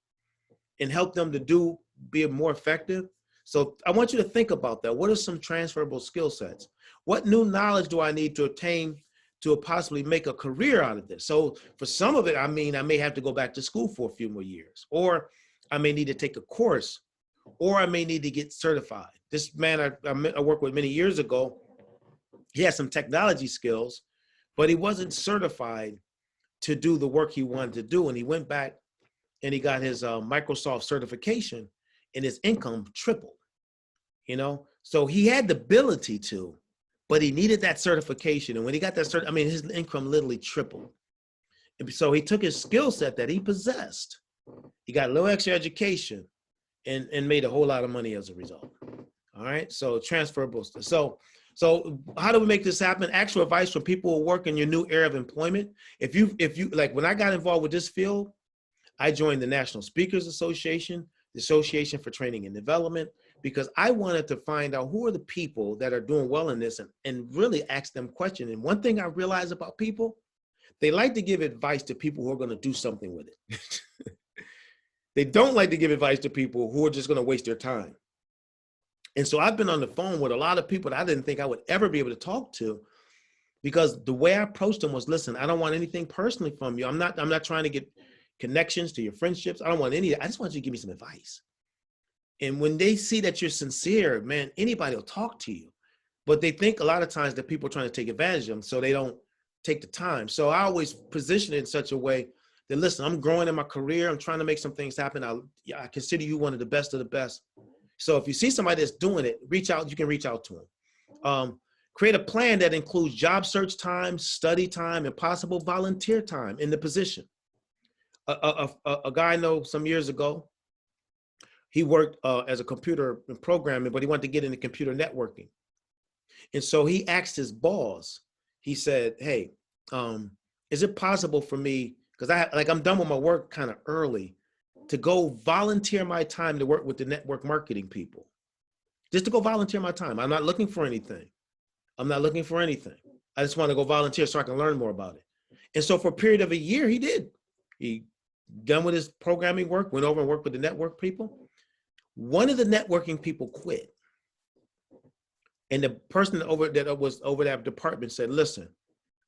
and help them to be more effective. So I want you to think about that. What are some transferable skill sets? What new knowledge do I need to attain to possibly make a career out of this? So for some of it, I may have to go back to school for a few more years, or I may need to take a course, or I may need to get certified. This man I worked with many years ago, he had some technology skills, but he wasn't certified to do the work he wanted to do. And he went back and he got his Microsoft certification, and his income tripled, So he had the ability to, but he needed that certification. And when he got that his income literally tripled. And so he took his skill set that he possessed. He got a little extra education and made a whole lot of money as a result. All right. So transferable. So how do we make this happen? Actual advice for people who work in your new area of employment. If you like, when I got involved with this field, I joined the National Speakers Association, the Association for Training and Development, because I wanted to find out who are the people that are doing well in this and really ask them questions. And one thing I realized about people, they like to give advice to people who are going to do something with it. They don't like to give advice to people who are just going to waste their time. And so I've been on the phone with a lot of people that I didn't think I would ever be able to talk to, because the way I approached them was, listen, I don't want anything personally from you. I'm not trying to get connections to your friendships. I don't want any. I just want you to give me some advice. And when they see that you're sincere, man, anybody will talk to you. But they think a lot of times that people are trying to take advantage of them, so they don't take the time. So I always position it in such a way that, listen, I'm growing in my career. I'm trying to make some things happen. I consider you one of the best of the best. So if you see somebody that's doing it, reach out. You can reach out to them. Create a plan that includes job search time, study time, and possible volunteer time in the position. A guy I know some years ago, he worked as a computer programmer, but he wanted to get into computer networking. And so he asked his boss, he said, hey, is it possible for me, because I'm done with my work kind of early, to go volunteer my time to work with the network marketing people? Just to go volunteer my time. I'm not looking for anything. I just want to go volunteer so I can learn more about it. And so for a period of a year, he did. He done with his programming work, went over and worked with the network people. One of the networking people quit. And the person that was over that department said, listen,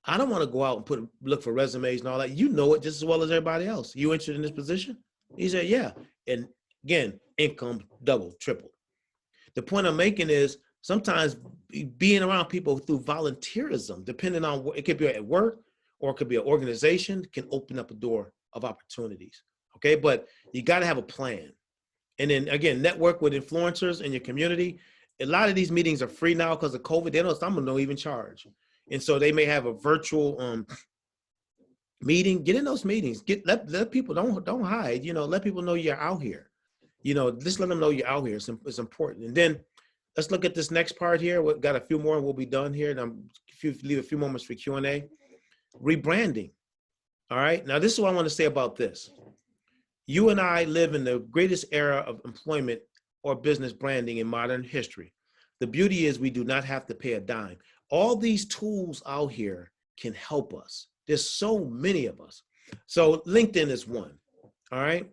I don't want to go out and look for resumes and all that. You know it just as well as everybody else. You interested in this position? He said, yeah. And again, income doubled, tripled. The point I'm making is sometimes being around people through volunteerism, depending on what, it could be at work or it could be an organization, can open up a door of opportunities. Okay, but you got to have a plan. And then again, network with influencers in your community. A lot of these meetings are free now because of COVID. Some of them don't even charge. And so they may have a virtual meeting. Get in those meetings. Let people, don't hide. Let people know you're out here. Just let them know you're out here. It's important. And then let's look at this next part here. We've got a few more and we'll be done here. And leave a few moments for Q&A. Rebranding. All right. Now, this is what I want to say about this. You and I live in the greatest era of employment or business branding in modern history. The beauty is we do not have to pay a dime. All these tools out here can help us. There's so many of us. So LinkedIn is one. All right.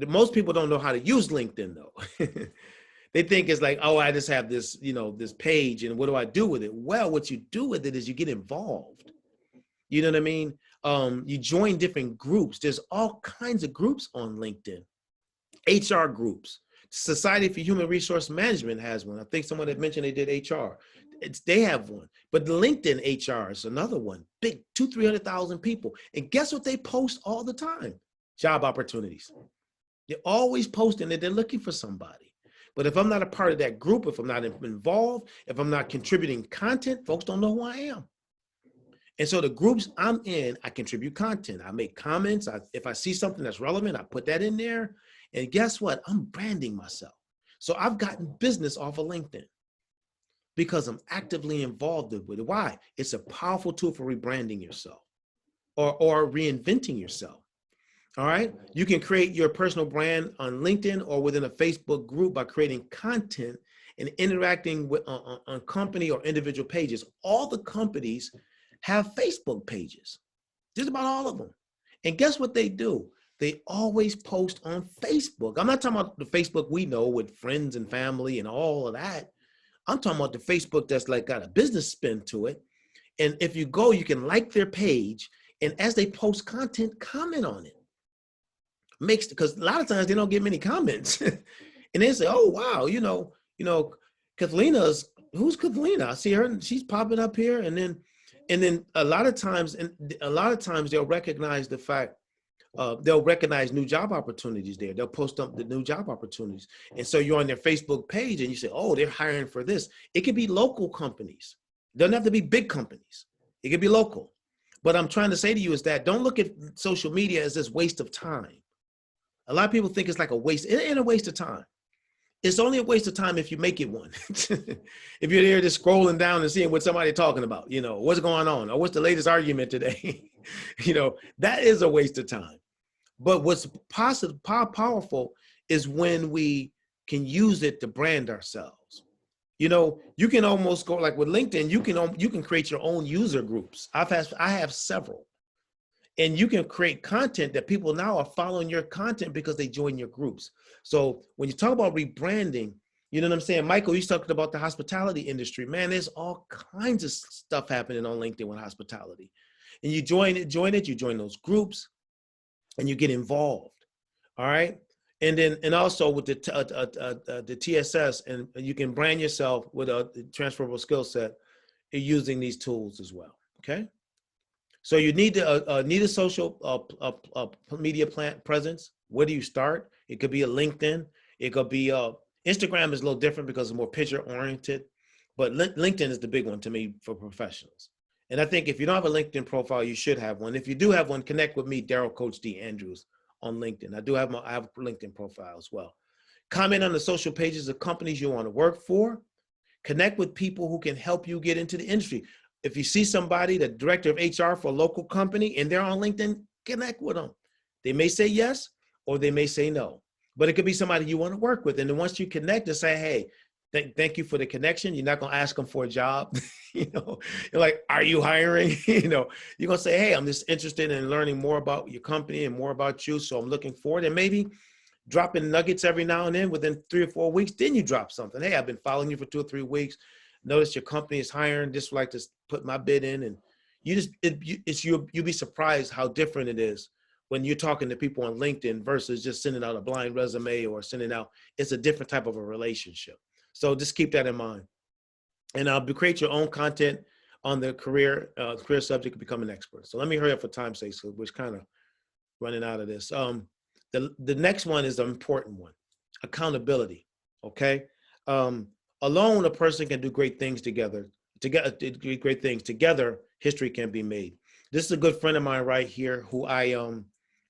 Most people don't know how to use LinkedIn though. They think it's like, oh, I just have this, this page and what do I do with it? Well, what you do with it is you get involved. You know what I mean? You join different groups. There's all kinds of groups on LinkedIn. HR groups. Society for Human Resource Management has one. I think someone had mentioned they did HR. They have one. But the LinkedIn HR is another one. Big, 300,000 people. And guess what they post all the time? Job opportunities. They're always posting that they're looking for somebody. But if I'm not a part of that group, if I'm not involved, if I'm not contributing content, folks don't know who I am. And so the groups I'm in, I contribute content. I make comments. If I see something that's relevant, I put that in there. And guess what? I'm branding myself. So I've gotten business off of LinkedIn because I'm actively involved with it. Why? It's a powerful tool for rebranding yourself or reinventing yourself. All right. You can create your personal brand on LinkedIn or within a Facebook group by creating content and interacting with on company or individual pages. All the companies have Facebook pages, just about all of them. And guess what they do? They always post on Facebook. I'm not talking about the Facebook we know with friends and family and all of that. I'm talking about the Facebook that's like got a business spin to it. And if you go, you can like their page. And as they post content, comment on it. Because a lot of times they don't get many comments. And they say, oh, wow, Kathleena's, who's Kathlena? I see her and she's popping up here. And then a lot of times they'll recognize the fact, they'll recognize new job opportunities there. They'll post up the new job opportunities. And so you're on their Facebook page and you say, oh, they're hiring for this. It could be local companies. It doesn't have to be big companies. It could be local. But I'm trying to say to you is that don't look at social media as this waste of time. A lot of people think it's like a waste. It ain't a waste of time. It's only a waste of time if you make it one. If you're there just scrolling down and seeing what somebody's talking about, what's going on or what's the latest argument today, that is a waste of time. But what's powerful is when we can use it to brand ourselves. You can almost go like with LinkedIn, you can create your own user groups. I have several. And you can create content that people now are following your content because they join your groups. So when you talk about rebranding, you know what I'm saying? Michael, you talked about the hospitality industry. Man, there's all kinds of stuff happening on LinkedIn with hospitality. And you join those groups and you get involved. All right. And also with the TSS, and you can brand yourself with a transferable skill set using these tools as well. Okay. So you need a social media presence. Where do you start? It could be a LinkedIn. It could be Instagram is a little different because it's more picture oriented, but LinkedIn is the big one to me for professionals. And I think if you don't have a LinkedIn profile, you should have one. If you do have one, connect with me, Daryl Coach D. Andrews, on LinkedIn. I have a LinkedIn profile as well. Comment on the social pages of companies you want to work for. Connect with people who can help you get into the industry. If you see somebody, the director of HR for a local company, and they're on LinkedIn, connect with them. They may say yes, or they may say no, but it could be somebody you want to work with. And then once you connect and say, hey, thank you for the connection. You're not going to ask them for a job. You're like, are you hiring? You're going to say, hey, I'm just interested in learning more about your company and more about you. So I'm looking forward, and maybe dropping nuggets every now and then within 3 or 4 weeks. Then you drop something. Hey, I've been following you for 2 or 3 weeks. Notice your company is hiring, just like to put my bid in. And you'll be surprised how different it is when you're talking to people on LinkedIn versus just sending out a blind resume or it's a different type of a relationship. So just keep that in mind. And create your own content on the career subject to become an expert. So let me hurry up for time's sake, so we're kind of running out of this. The next one is an important one, accountability, okay? Alone, a person can do great things together. Together, history can be made. This is a good friend of mine right here who I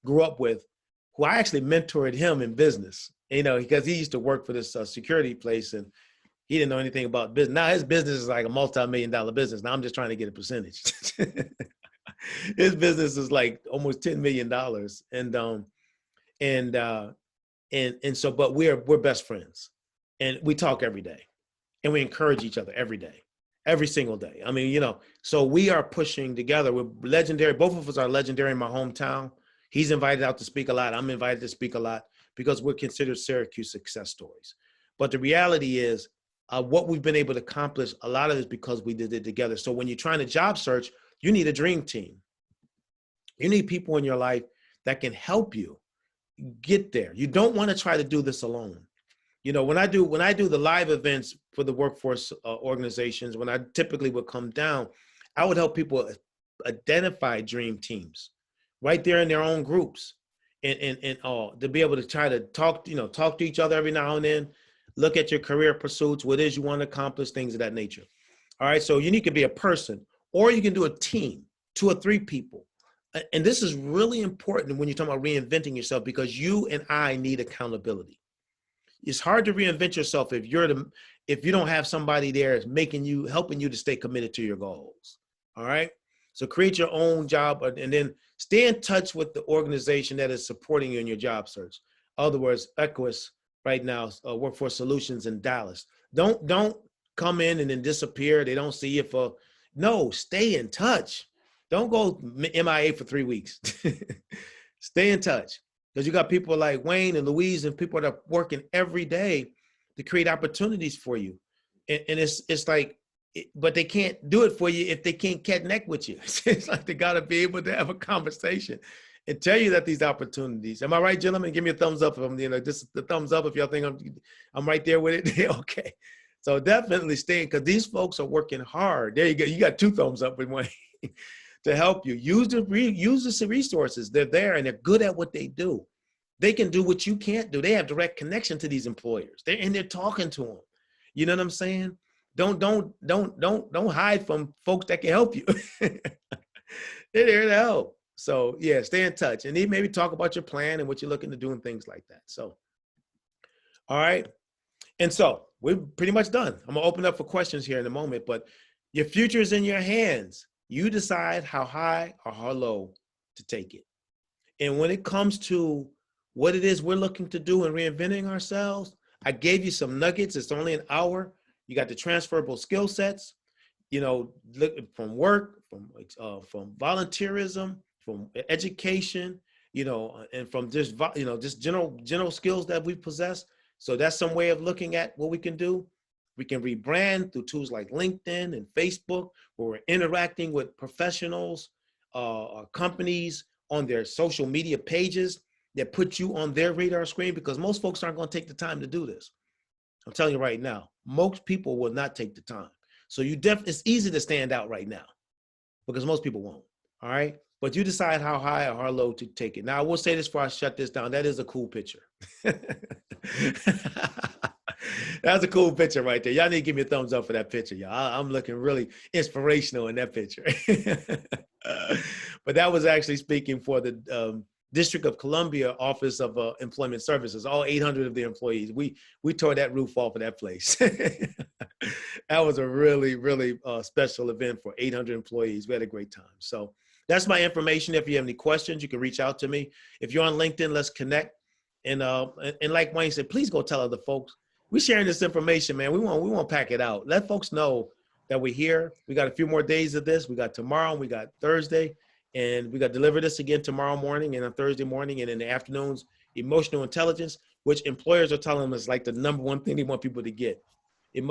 grew up with, who I actually mentored him in business, because he used to work for this security place and he didn't know anything about business. Now his business is like a multi-million-dollar business. Now I'm just trying to get a percentage. His business is like almost $10 million. And so, but we're best friends and we talk every day. And we encourage each other every day, every single day. I mean, so we are pushing together. We're legendary. Both of us are legendary in my hometown. He's invited out to speak a lot. I'm invited to speak a lot because we're considered Syracuse success stories. But the reality is what we've been able to accomplish, a lot of it is because we did it together. So when you're trying to job search, you need a dream team. You need people in your life that can help you. get there. You don't want to try to do this alone. You know, when I do the live events for the workforce organizations, when I typically would come down, I would help people identify dream teams right there in their own groups, and to be able to try to talk to each other every now and then, look at your career pursuits, what it is you want to accomplish, things of that nature. All right, so you can be a person, or you can do a team, 2 or 3 people. And this is really important when you're talking about reinventing yourself, because you and I need accountability. It's hard to reinvent yourself if you don't have somebody there helping you to stay committed to your goals. All right. So create your own job, and then stay in touch with the organization that is supporting you in your job search. In other words, Equus right now, Workforce Solutions in Dallas. Don't come in and then disappear. They don't see you no, stay in touch. Don't go MIA for 3 weeks. Stay in touch, because you got people like Wayne and Louise and people that are working every day to create opportunities for you. And it's like, but they can't do it for you if they can't connect with you. It's like they got to be able to have a conversation and tell you that these opportunities. Am I right, gentlemen? Give me a thumbs up if just the thumbs up if y'all think I'm right there with it. Okay. So definitely stay, because these folks are working hard. There you go. You got 2 thumbs up with Wayne. To help you. Use the resources. They're there and they're good at what they do. They can do what you can't do. They have direct connection to these employers. They're talking to them. You know what I'm saying? Don't hide from folks that can help you. They're there to help. So yeah, stay in touch, and then maybe talk about your plan and what you're looking to do and things like that. So, all right. And so we're pretty much done. I'm gonna open up for questions here in a moment, but your future is in your hands. You decide how high or how low to take it. And when it comes to what it is we're looking to do in reinventing ourselves, I gave you some nuggets. It's only an hour. You got the transferable skill sets, look from work, from volunteerism, from education, and from just general skills that we possess. So that's some way of looking at what we can do. We can rebrand through tools like LinkedIn and Facebook, where we're interacting with professionals, companies on their social media pages that put you on their radar screen, because most folks aren't going to take the time to do this. I'm telling you right now, most people will not take the time. So it's easy to stand out right now because most people won't. All right. But you decide how high or how low to take it. Now, I will say this before I shut this down. That is a cool picture. That's a cool picture right there. Y'all need to give me a thumbs up for that picture, y'all. I'm looking really inspirational in that picture. But that was actually speaking for the District of Columbia Office of Employment Services, all 800 of the employees. We tore that roof off of that place. That was a really, really special event for 800 employees. We had a great time. So that's my information. If you have any questions, you can reach out to me. If you're on LinkedIn, let's connect. And like Wayne said, please go tell other folks. We're sharing this information, man. We want to pack it out. Let folks know that we're here. We got a few more days of this. We got tomorrow, we got Thursday, and we got to deliver this again tomorrow morning and on Thursday morning, and in the afternoons, emotional intelligence, which employers are telling us like the #1 thing they want people to get.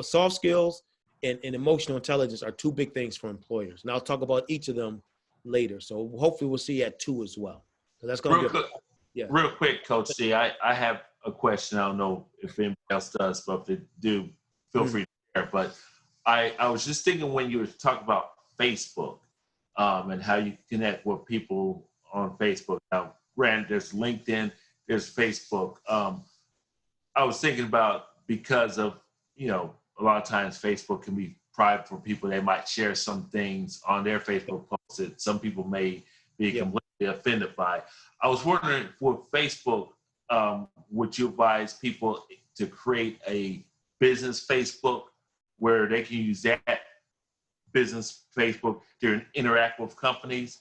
Soft skills and emotional intelligence are 2 big things for employers. And I'll talk about each of them later. So hopefully we'll see you at 2 as well. So that's going to be Real quick, Coach C, I have a question. I don't know if anybody else does, but if they do, feel free to share. But I was just thinking when you were talking about Facebook and how you connect with people on Facebook. Now, granted, there's LinkedIn, there's Facebook. I was thinking about, because of, a lot of times Facebook can be private for people. They might share some things on their Facebook posts that some people may be completely offended by. I was wondering, for Facebook, would you advise people to create a business Facebook where they can use that business Facebook to interact with companies?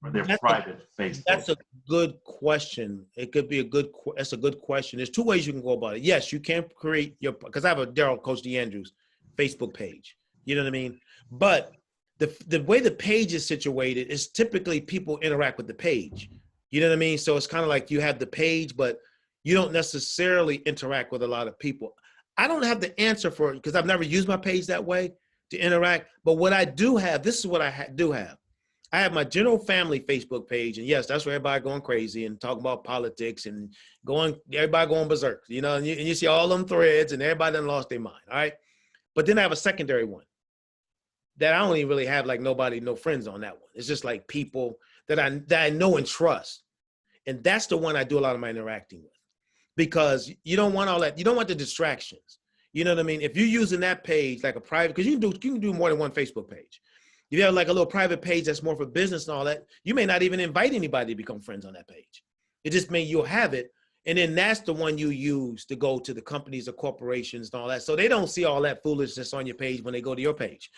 For their private Facebook. That's a good question. It could be that's a good question. There's 2 ways you can go about it. Yes, you can create because I have a Daryl Coach DeAndrews Facebook page. You know what I mean? But the way the page is situated is typically people interact with the page. You know what I mean? So it's kind of like you have the page, but you don't necessarily interact with a lot of people. I don't have the answer for it because I've never used my page that way to interact. But what I do have, this is what I do have. I have my general family Facebook page, and yes, that's where everybody going crazy and talking about politics and everybody going berserk, you know, and you see all them threads and everybody done lost their mind, all right? But then I have a secondary one that I don't even really have like no friends on that one. It's just like people that I know and trust. And that's the one I do a lot of my interacting with, because you don't want all that. You don't want the distractions. You know what I mean? If you're using that page like a private, because you can do more than one Facebook page. If you have like a little private page that's more for business and all that, you may not even invite anybody to become friends on that page. It just may you'll have it. And then that's the one you use to go to the companies or corporations and all that. So they don't see all that foolishness on your page when they go to your page.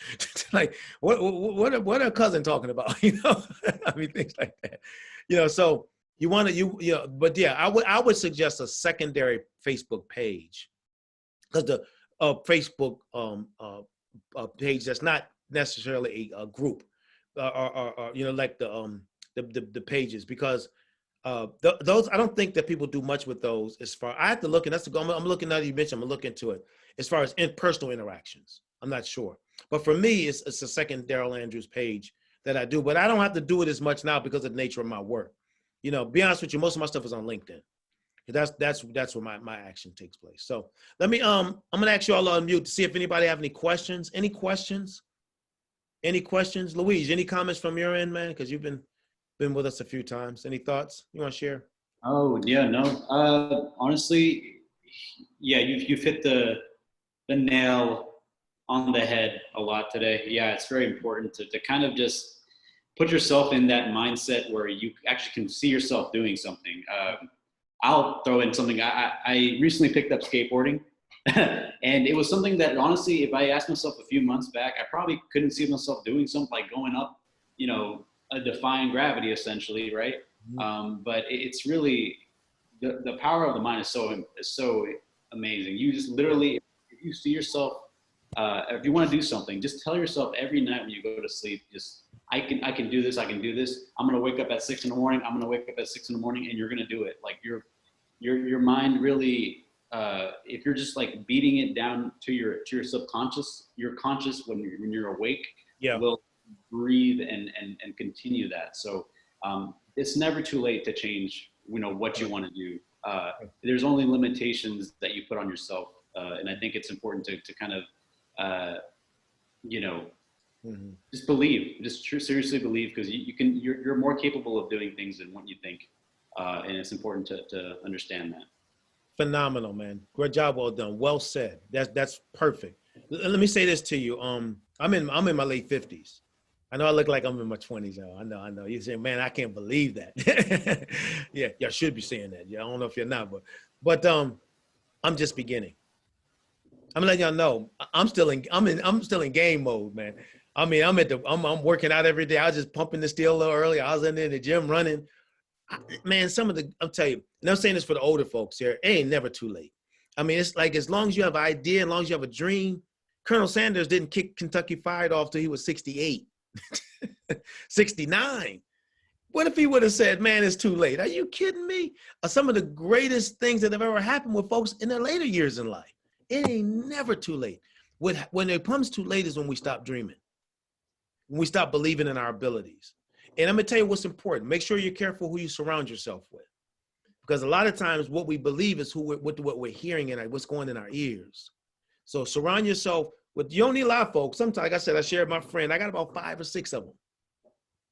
Like, what a cousin talking about? You know, I mean, things like that. You know, so you want to, but yeah, I would suggest a secondary Facebook page, because the Facebook page that's not necessarily a group, or you know, like the pages, because those, I don't think that people do much with those. As far, I have to look, and I'm looking now that you mentioned, I'm gonna look into it as far as personal interactions. I'm not sure, but for me, it's a second Daryl Andrews page that I do, but I don't have to do it as much now because of the nature of my work. You know, be honest with you, most of my stuff is on LinkedIn. That's where my action takes place. So let me, I'm gonna ask you all on mute to see if anybody have any questions. Any questions? Any questions? Louise, any comments from your end, man? Because you've been with us a few times. Any thoughts you want to share? Oh yeah, no. Honestly, yeah, you've hit the nail on the head a lot today. Yeah, it's very important to kind of just put yourself in that mindset where you actually can see yourself doing something. I'll throw in something. I recently picked up skateboarding, and it was something that honestly, if I asked myself a few months back, I probably couldn't see myself doing something like going up, you know, defying gravity essentially, right? But it's really, the power of the mind is so amazing. You just literally, if you see yourself, if you want to do something, just tell yourself every night when you go to sleep, just, I can do this, I can do this. I'm going to wake up at 6 in the morning. I'm going to wake up at 6 in the morning, and you're going to do it. Like your mind really, if you're just like beating it down to your subconscious, your conscious when you're awake, will breathe and continue that. So it's never too late to change, you know, what you want to do. There's only limitations that you put on yourself. And I think it's important to kind of, you know, just believe, just seriously believe, because you're more capable of doing things than what you think. And it's important to understand that. Phenomenal, man. Great job. Well done. Well said. That's perfect. Let me say this to you. I'm in my late 50s. I know I look like I'm in my 20s now. I know. You're saying, man, I can't believe that. Yeah, y'all should be saying that. Yeah, I don't know if you're not, but I'm just beginning. I'm letting y'all know I'm still in game mode, man. I mean, I'm working out every day. I was just pumping the steel a little early. I was in there in the gym running. Man, I'll tell you, and I'm saying this for the older folks here, it ain't never too late. I mean, it's like, as long as you have an idea, as long as you have a dream. Colonel Sanders didn't kick Kentucky Fried off till he was 68, 69. What if he would have said, man, it's too late? Are you kidding me? Some of the greatest things that have ever happened with folks in their later years in life. It ain't never too late. When it comes too late is when we stop dreaming, when we stop believing in our abilities. And I'm gonna tell you what's important. Make sure you're careful who you surround yourself with, because a lot of times what we believe is what we're hearing and what's going in our ears. So surround yourself with, you don't need a lot of folks. Sometimes, like I said, I shared my friend, I got about 5 or 6 of them.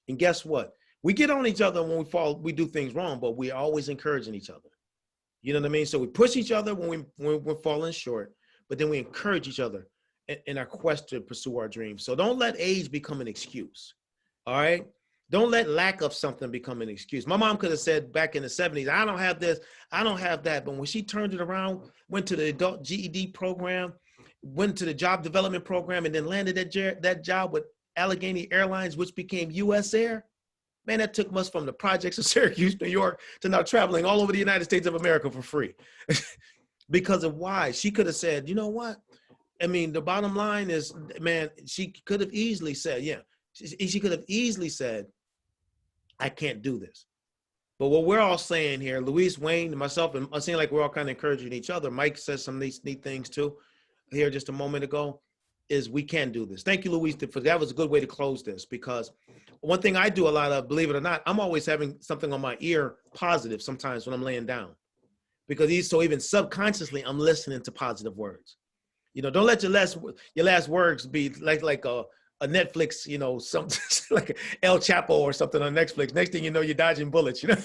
And guess what? We get on each other when we do things wrong, but we're always encouraging each other. You know what I mean? So we push each other when we're falling short, but then we encourage each other in our quest to pursue our dreams. So don't let age become an excuse. All right? Don't let lack of something become an excuse. My mom could have said back in the 70s, I don't have this, I don't have that. But when she turned it around, went to the adult GED program, went to the job development program, and then landed that job with Allegheny Airlines, which became US Air, man, that took us from the projects of Syracuse, New York, to now traveling all over the United States of America for free. Because of why? She could have said, you know what? I mean, the bottom line is, man, she could have easily said, she could have easily said, I can't do this. But what we're all saying here, Luis, Wayne, and myself, and it seems like we're all kind of encouraging each other. Mike says some neat things too here just a moment ago. we can do this. Thank you, Louise. That was a good way to close this, because one thing I do a lot of, believe it or not, I'm always having something on my ear positive sometimes when I'm laying down, because even subconsciously I'm listening to positive words. You know, don't let your last words be like a Netflix, you know, something like El Chapo or something on Netflix. Next thing you know, you're dodging bullets, you know.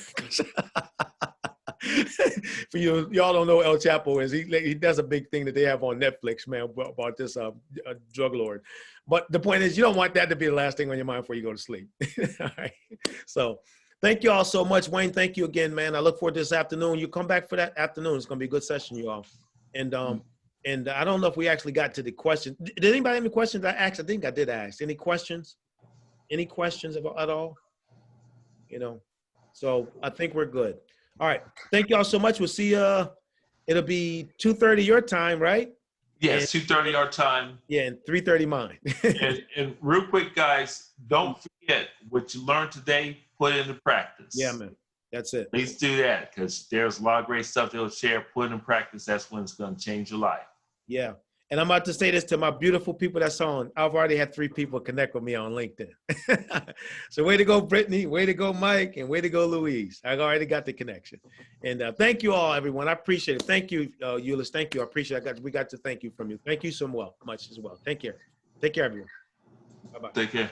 For y'all don't know El Chapo is. He does a big thing that they have on Netflix, man, about this drug lord. But the point is, you don't want that to be the last thing on your mind before you go to sleep. All right. So thank you all so much. Wayne, thank you again, man. I look forward to this afternoon. You come back for that afternoon. It's going to be a good session, you all. And I don't know if we actually got to the question. Did anybody have any questions I asked? I think I did ask. Any questions? Any questions about at all? You know, so I think we're good. All right. Thank you all so much. We'll see you. It'll be 2:30 your time, right? Yes, 2:30 our time. Yeah, and 3:30 mine. and real quick, guys, don't forget what you learned today, put it into practice. Yeah, man. That's it. Please do that, because there's a lot of great stuff they'll share. Put it in practice. That's when it's going to change your life. Yeah. And I'm about to say this to my beautiful people that's on. I've already had 3 people connect with me on LinkedIn. So way to go, Brittany. Way to go, Mike. And way to go, Louise. I already got the connection. And thank you all, everyone. I appreciate it. Thank you, Euless. Thank you. I appreciate it. We got to thank you from you. Thank you so much as well. Take care. Take care, everyone. Bye-bye. Take care.